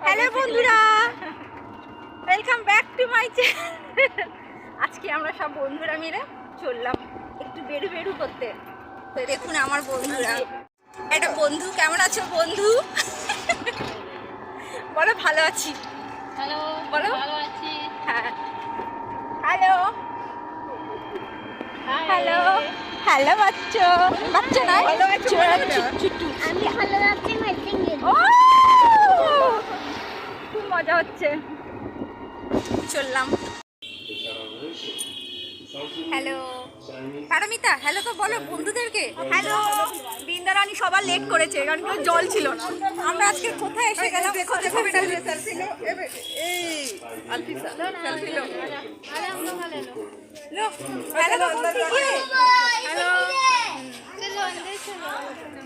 Hello বন্ধুরা, welcome back to my channel. আজকে আমরা সব বন্ধুরা মিলে চললাম একটু বেরু করতে। তো দেখুন আমার বন্ধুরা, একটা বন্ধু, কেমন আছো বন্ধু? বলো ভালো আছি। হ্যালো, বলো ভালো আছি। হ্যাঁ, হ্যালো হ্যালো হ্যালো বাচ্চা বাচ্চা না, চুট্টু। আমি ভালো আছি মাইটিং এ। ও খুব মজা হচ্ছে, চললাম। হ্যালো পারমিতা, হ্যালো তো বলো বন্ধুদেরকে। হ্যালো বৃন্দারানী, সবার লেট করেছে কারণ কেউ জল ছিল না। আমরা আজকে কোথায় এসে গেলাম? দেখো দেখো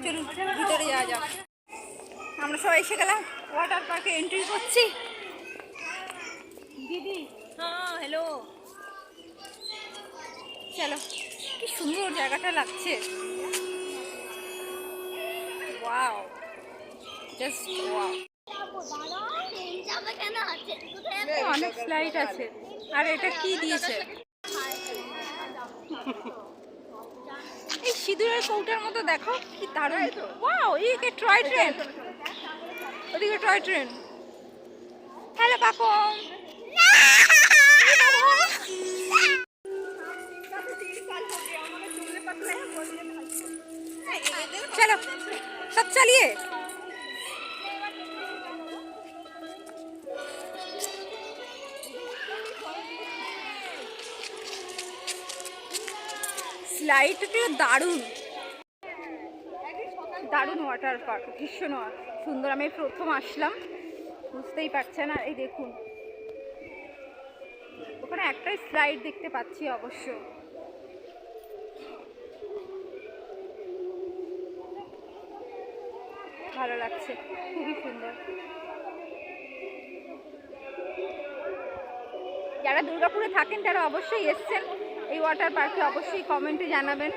চলুন ভিতরে যাওয়া যাক। আমরা সবাই এসে গেলাম, ওয়াটার পার্কে এন্ট্রি করছি। দিদি হ্যাঁ হ্যালো, চলো। কি সুন্দর জায়গাটা লাগছে, ওয়াও, জাস্ট ওয়াও। অনেক স্লাইড আছে। আর এটা কি দিয়েছে? এই সিঁদুরের কৌটার মতো, দেখো কি দারুণ। ওয়াও, এইদিকে টয় ট্রেন, ওদিকে টয় ট্রেন। হ্যালো পাপন, চলো সব চালিয়ে। স্লাইডটা দারুণ দারুণ, ওয়াটার পার্ক ভীষণ সুন্দর। আমি প্রথম আসলাম, বুঝতেই পারছেন। আর এই দেখুন ওখানে একটাই স্লাইড দেখতে পাচ্ছি অবশ্য। ভালো লাগছে, খুবই সুন্দর। যারা দুর্গাপুরে থাকেন তারা অবশ্যই এসছেন এই ওয়াটার পার্কে, অবশ্যই কমেন্টে জানাবেন।